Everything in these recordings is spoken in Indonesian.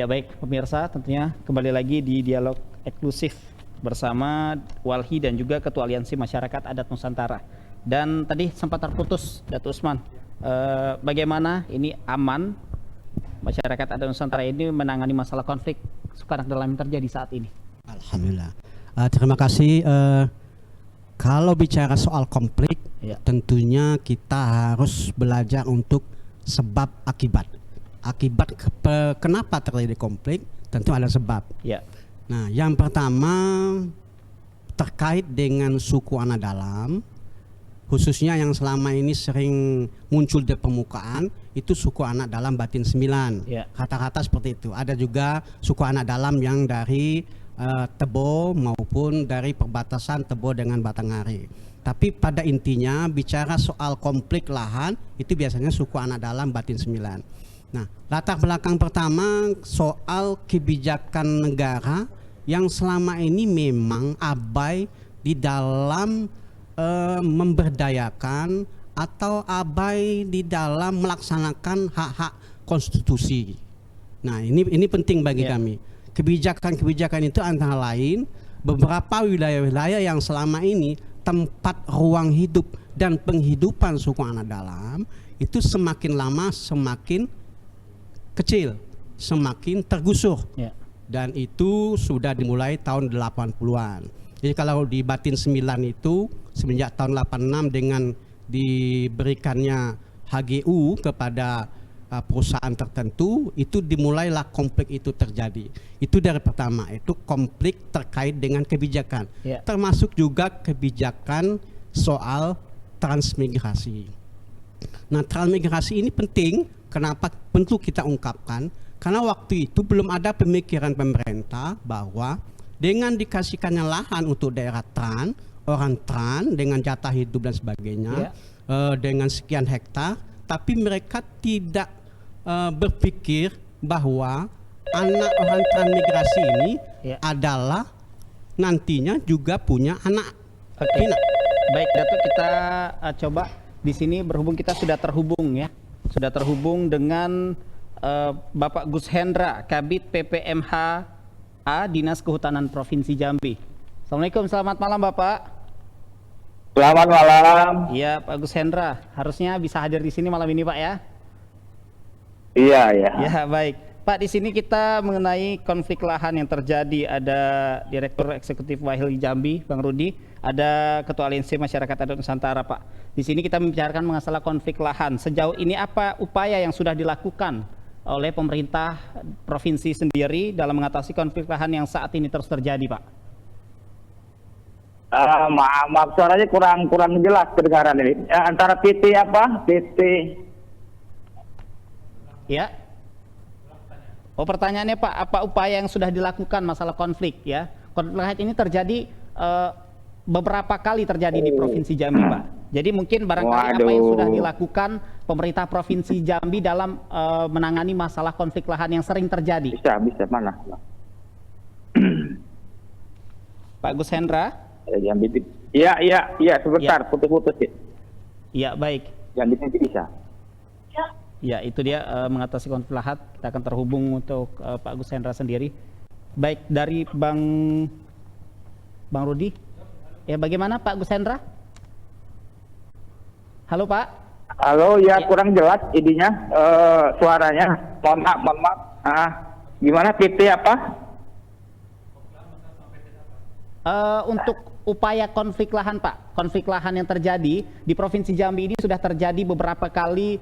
Ya baik pemirsa, tentunya kembali lagi di dialog eksklusif bersama Walhi dan juga Ketua Aliansi Masyarakat Adat Nusantara. Dan tadi sempat terputus, Datuk Usman, bagaimana ini aman masyarakat adat Nusantara ini menangani masalah konflik suku anak dalam yang terjadi saat ini? Alhamdulillah. Terima kasih. Kalau bicara soal konflik, Ya. tentunya kita harus belajar untuk sebab akibat. Kenapa terjadi konflik? Tentu ada sebab. Ya. Nah, yang pertama terkait dengan suku anak dalam, khususnya yang selama ini sering muncul di permukaan, itu suku anak dalam Batin 9. Ya. Kata-kata seperti itu. Ada juga suku anak dalam yang dari Tebo maupun dari perbatasan Tebo dengan Batanghari. Tapi pada intinya bicara soal konflik lahan itu biasanya suku anak dalam Batin 9. Nah, latar belakang pertama soal kebijakan negara yang selama ini memang abai di dalam memberdayakan atau abai di dalam melaksanakan hak-hak konstitusi. Nah, ini penting bagi kami. Kebijakan-kebijakan itu antara lain beberapa wilayah-wilayah yang selama ini tempat ruang hidup dan penghidupan suku anak dalam itu semakin lama semakin kecil, semakin tergusur. Dan itu sudah dimulai tahun 80-an. Jadi kalau di Batin 9 itu semenjak tahun 86 dengan diberikannya HGU kepada perusahaan tertentu, itu dimulailah konflik itu terjadi. Itu dari pertama, itu konflik terkait dengan kebijakan. Termasuk juga kebijakan soal transmigrasi. Nah, transmigrasi ini penting. Kenapa perlu kita ungkapkan? Karena waktu itu belum ada pemikiran pemerintah bahwa dengan dikasihkannya lahan untuk daerah tran, orang tran dengan jatah hidup dan sebagainya, dengan sekian hektar, tapi mereka tidak berpikir bahwa anak orang transmigrasi ini adalah nantinya juga punya anak. Baik, Datuk, kita coba di sini berhubung, kita sudah terhubung ya. Sudah terhubung dengan Bapak Gus Hendra, Kabid PPMH-A Dinas Kehutanan Provinsi Jambi. Assalamualaikum, selamat malam Bapak. Selamat malam. Iya, Pak Gus Hendra, harusnya bisa hadir di sini malam ini Pak ya? Iya, ya. Ya, baik. Pak, di sini kita mengenai konflik lahan yang terjadi. Ada Direktur Eksekutif Walhi Jambi, Bang Rudi. Ada Ketua Aliansi Masyarakat Adat Nusantara, Pak. Di sini kita membicarakan masalah konflik lahan. Sejauh ini apa upaya yang sudah dilakukan oleh pemerintah provinsi sendiri dalam mengatasi konflik lahan yang saat ini terus terjadi, Pak? Maaf, suaranya kurang jelas kedengaran ini. Antara PT apa? PT. Ya. Oh, pertanyaannya Pak, apa upaya yang sudah dilakukan masalah konflik ya? Konflik lahan ini terjadi beberapa kali terjadi di Provinsi Jambi, Pak. Jadi mungkin barangkali apa yang sudah dilakukan pemerintah Provinsi Jambi dalam menangani masalah konflik lahan yang sering terjadi? Bisa, mana? Pak Gus Hendra? Jambi. Iya, sebentar, putus-putus ya. Iya, baik. Jambi bisa. Ya, itu dia mengatasi konflik lahan. Kita akan terhubung untuk Pak Gus Hendra sendiri. Baik, dari Bang Rudi. Ya, bagaimana Pak Gus Hendra? Halo Pak. Halo, ya kurang jelas ininya, suaranya. Mohon maaf. Gimana PT apa? Untuk upaya konflik lahan, Pak, konflik lahan yang terjadi di Provinsi Jambi ini sudah terjadi beberapa kali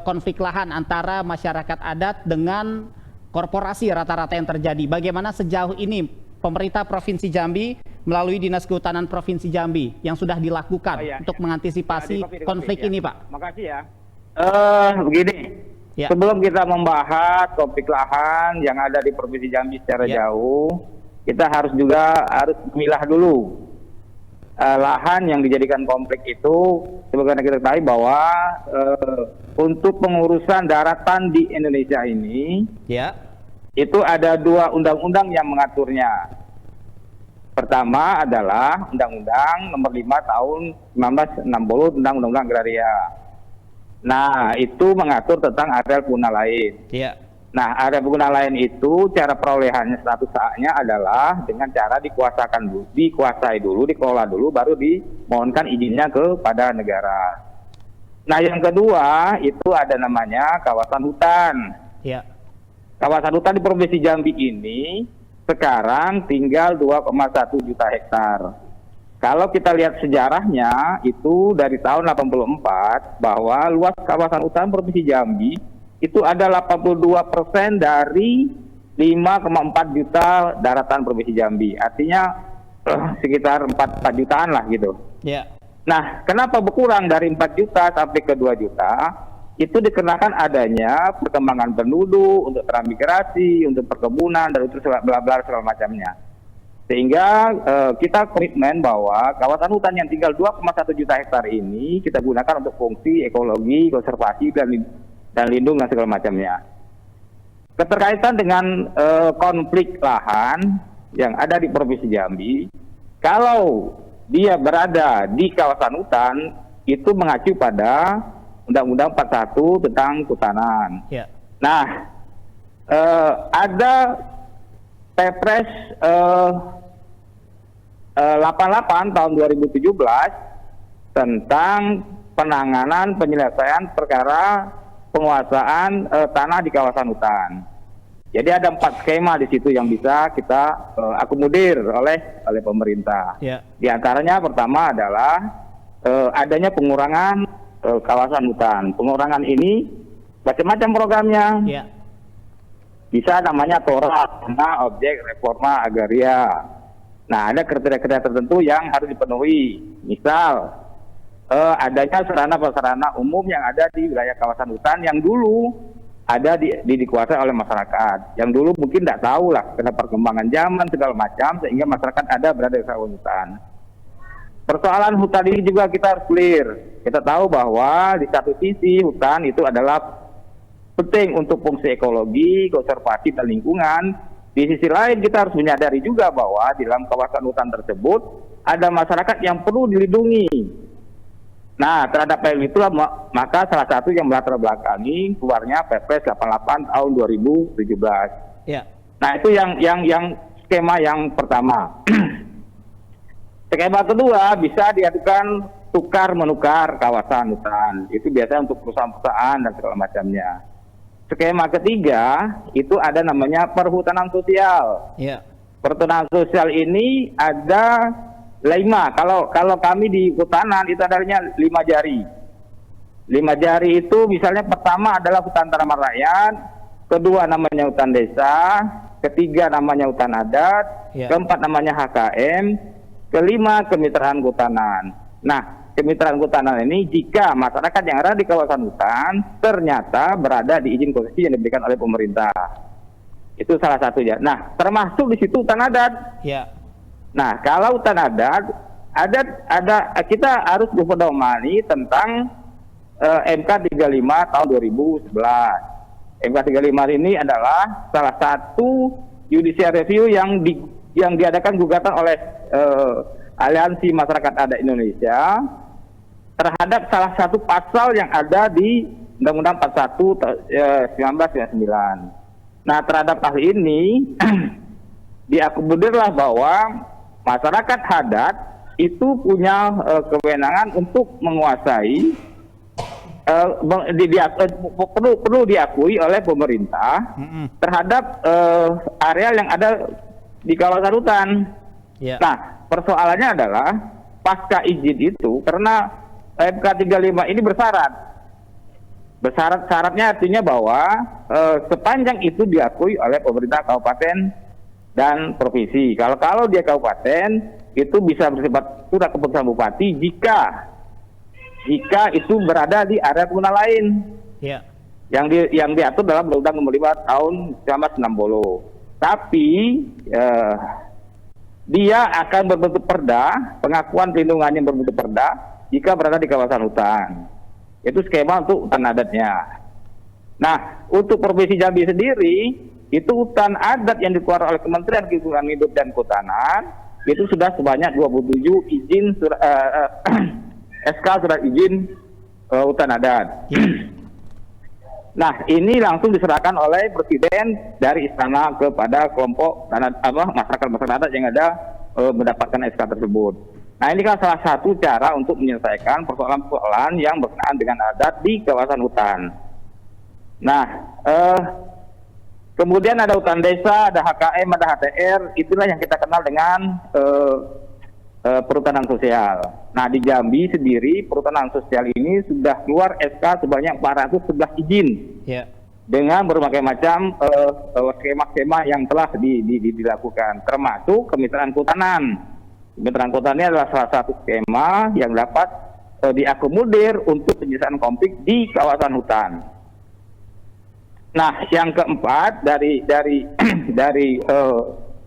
konflik lahan antara masyarakat adat dengan korporasi rata-rata yang terjadi. Bagaimana sejauh ini pemerintah Provinsi Jambi melalui Dinas Kehutanan Provinsi Jambi yang sudah dilakukan untuk mengantisipasi konflik ini, Pak? Makasih ya. Begini, sebelum kita membahas konflik lahan yang ada di Provinsi Jambi secara jauh, kita harus memilah dulu lahan yang dijadikan konflik itu. Sebagaimana kita ketahui bahwa untuk pengurusan daratan di Indonesia ini, itu ada 2 undang-undang yang mengaturnya. Pertama adalah Undang-Undang Nomor 5 Tahun 1960 tentang Undang-Undang Agraria. Nah, itu mengatur tentang areal punah lain. Nah, area pengguna lain itu cara perolehannya status haknya adalah dengan cara dikuasai dulu, dikelola dulu, baru dimohonkan izinnya kepada negara. Nah, yang kedua itu ada namanya kawasan hutan. Ya. Kawasan hutan di Provinsi Jambi ini sekarang tinggal 2,1 juta hektar. Kalau kita lihat sejarahnya itu dari tahun 84 bahwa luas kawasan hutan Provinsi Jambi itu ada 82% dari 5,4 juta daratan Provinsi Jambi. Artinya sekitar 4 jutaan lah gitu. Ya. Nah, kenapa berkurang dari 4 juta sampai ke 2 juta? Itu dikarenakan adanya perkembangan penduduk, untuk transmigrasi, untuk perkebunan, dan itu bla bla segala macamnya. Sehingga kita komitmen bahwa kawasan hutan yang tinggal 2,1 juta hektar ini kita gunakan untuk fungsi ekologi, konservasi, dan lindung dan segala macamnya. Keterkaitan dengan konflik lahan yang ada di Provinsi Jambi, kalau dia berada di kawasan hutan, itu mengacu pada Undang-Undang 41 tentang kehutanan. Ya. Nah, ada Perpres 88 tahun 2017 tentang penanganan penyelesaian perkara penguasaan tanah di kawasan hutan. Jadi ada 4 skema di situ yang bisa kita akomodir oleh pemerintah. Ya. Di antaranya pertama adalah adanya pengurangan kawasan hutan. Pengurangan ini macam-macam programnya. Ya. Bisa namanya TORA, nama objek reforma agraria. Nah, ada kriteria-kriteria tertentu yang harus dipenuhi. Misal adanya sarana-prasarana umum yang ada di wilayah kawasan hutan yang dulu ada dikuasai oleh masyarakat. Yang dulu mungkin tidak tahu lah karena perkembangan zaman segala macam sehingga masyarakat ada berada di kawasan hutan. Persoalan hutan ini juga kita harus clear. Kita tahu bahwa di satu sisi hutan itu adalah penting untuk fungsi ekologi, konservasi dan lingkungan. Di sisi lain kita harus menyadari juga bahwa di dalam kawasan hutan tersebut ada masyarakat yang perlu dilindungi. Nah, terhadap hal itulah maka salah satu yang melatar belakangi keluarnya Perpres 88 tahun 2017. Ya. Nah, itu yang skema yang pertama. Skema kedua bisa diadukan tukar menukar kawasan hutan. Itu biasanya untuk perusahaan-perusahaan dan segala macamnya. Skema ketiga itu ada namanya perhutanan sosial. Ya. Perhutanan sosial ini ada 5. Kalau kami di hutanan itu adanya 5 jari. 5 jari itu misalnya pertama adalah hutan tanaman rakyat, kedua namanya hutan desa, ketiga namanya hutan adat, keempat namanya HKM, kelima kemitraan kehutanan. Nah, kemitraan kehutanan ini jika masyarakat yang ada di kawasan hutan ternyata berada di izin konsesi yang diberikan oleh pemerintah. Itu salah satunya. Nah, termasuk di situ hutan adat. Ya. Nah, kalau hutan adat ada kita harus berpedomani tentang MK 35 tahun 2011. MK 35 ini adalah salah satu judicial review yang diadakan gugatan oleh Aliansi Masyarakat Adat Indonesia terhadap salah satu pasal yang ada di Undang-Undang 41 1999. Nah, terhadap hal ini diakomodirlah bahwa masyarakat adat itu punya kewenangan untuk menguasai, perlu diakui oleh pemerintah terhadap areal yang ada di kawasan hutan. Ya. Nah, persoalannya adalah pasca izin itu karena MK 35 ini syaratnya artinya bahwa sepanjang itu diakui oleh pemerintah kabupaten dan provinsi. Kalau dia kabupaten itu bisa bersifat surat keputusan bupati jika itu berada di area pengguna lain. Ya. Yang diatur dalam Undang-Undang Nomor 5 tahun 1960. Tapi dia akan berbentuk perda, pengakuan perlindungan yang berbentuk perda jika berada di kawasan hutan. Itu skema untuk hutan adatnya. Nah, untuk Provinsi Jambi sendiri itu hutan adat yang dikeluarkan oleh Kementerian Lingkungan Hidup dan Kehutanan itu sudah sebanyak 27 izin SK surat izin hutan adat. Nah, ini langsung diserahkan oleh Presiden dari istana kepada kelompok masyarakat adat yang ada mendapatkan SK tersebut. Nah, ini kan salah satu cara untuk menyelesaikan persoalan-persoalan yang berkenaan dengan adat di kawasan hutan. Nah, kemudian ada hutan desa, ada HKM, ada HTR, itulah yang kita kenal dengan perhutanan sosial. Nah, di Jambi sendiri perhutanan sosial ini sudah keluar SK sebanyak 411 izin dengan berbagai macam skema-skema yang telah dilakukan, termasuk kemitraan kehutanan. Kemitraan kehutanan ini adalah salah satu skema yang dapat diakomodir untuk penyelesaian konflik di kawasan hutan. Nah, yang keempat dari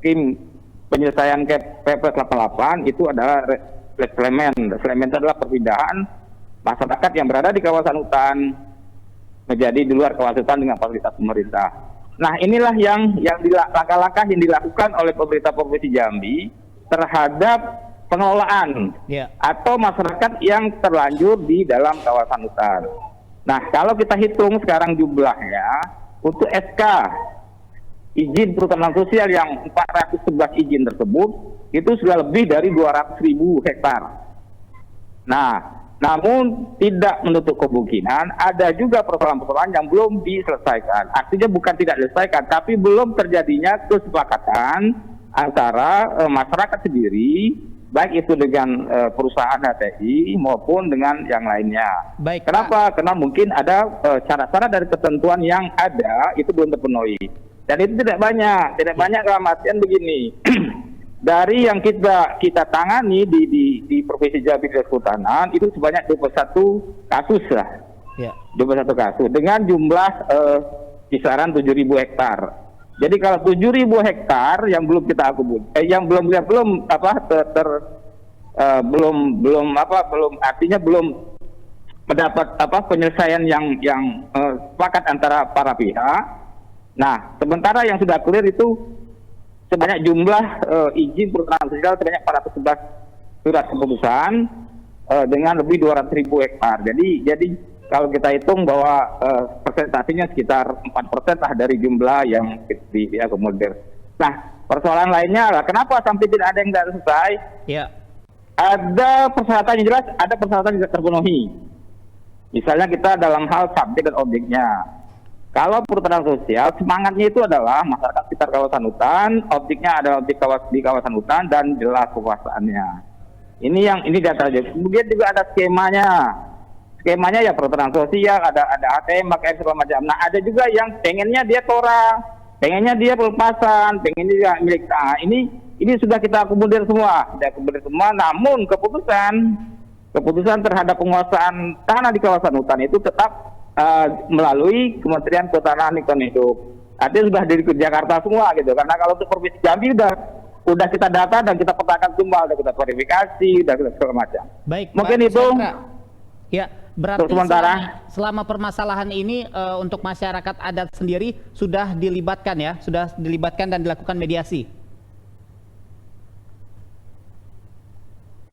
tim penyelesaian Kepres 88 itu adalah resettlement. Resettlement itu adalah perpindahan masyarakat yang berada di kawasan hutan menjadi di luar kawasan hutan dengan fasilitas pemerintah. Nah, inilah yang langkah-langkah yang dilakukan oleh pemerintah Provinsi Jambi terhadap pengelolaan atau masyarakat yang terlanjur di dalam kawasan hutan. Nah, kalau kita hitung sekarang jumlahnya untuk SK izin perhutanan sosial yang 411 izin tersebut itu sudah lebih dari 200.000 hektar. Nah, namun tidak menutup kemungkinan ada juga persoalan-persoalan yang belum diselesaikan. Artinya bukan tidak diselesaikan, tapi belum terjadinya kesepakatan antara masyarakat sendiri, baik itu dengan perusahaan HTI maupun dengan yang lainnya. Baik, kenapa? Karena mungkin ada syarat-syarat dari ketentuan yang ada itu belum terpenuhi. Dan itu tidak banyak dalam artian begini. Dari yang kita tangani di Provinsi Jambi di Kehutanan itu sebanyak 21 kasus lah. 21 kasus dengan jumlah kisaran 7.000 hektar. Jadi kalau 7.000 hektar yang belum kita akomodir, belum mendapat penyelesaian yang sepakat antara para pihak. Nah, sementara yang sudah clear itu sebanyak jumlah izin perhutanan sosial sebanyak 411 surat keputusan dengan lebih 200.000 hektar. Jadi kalau kita hitung bahwa persentasenya sekitar 4% lah dari jumlah yang diakomodir. Nah, persoalan lainnya adalah kenapa sampai tidak ada yang tidak selesai? Ada persyaratan yang jelas, ada persyaratan yang tidak terpenuhi. Misalnya kita dalam hal subjek dan objeknya. Kalau perhutanan sosial, semangatnya itu adalah masyarakat sekitar kawasan hutan, objeknya adalah objek di kawasan hutan dan jelas kekuasaannya. Ini data aja. Kemudian juga ada skemanya. Skemanya ya perhutanan sosial, ada ATM, AKM segala macam. Nah, ada juga yang pengennya dia tora, pengennya dia pelepasan, pengennya dia milik. Nah, ini sudah kita akomodir semua, namun keputusan terhadap penguasaan tanah di kawasan hutan itu tetap melalui Kementerian Kehutanan Lingkungan Hidup. Artinya sudah dari Jakarta semua gitu. Karena kalau untuk Provinsi Jambi udah kita data dan kita petakan semua, udah kita verifikasi, udah kita segala macam. Baik, mungkin Pak itu. Ya, berarti selama permasalahan ini untuk masyarakat adat sendiri sudah dilibatkan dan dilakukan mediasi.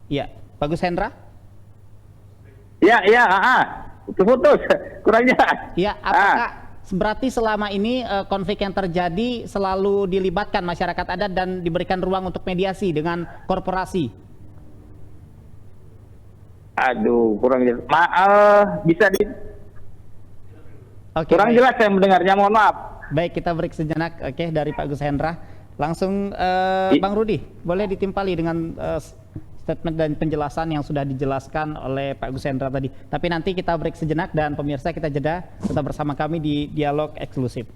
Ya, Pak Gus Hendra? Ya, putus kurangnya. Ya, apakah berarti selama ini konflik yang terjadi selalu dilibatkan masyarakat adat dan diberikan ruang untuk mediasi dengan korporasi? Aduh, kurang jelas. Bisa kurang jelas saya mendengarnya, mohon maaf. Baik, kita break sejenak dari Pak Gus Hendra. Langsung Bang Rudi, boleh ditimpali dengan statement dan penjelasan yang sudah dijelaskan oleh Pak Gus Hendra tadi. Tapi nanti kita break sejenak dan pemirsa kita jeda tetap bersama kami di Dialog Eksklusif.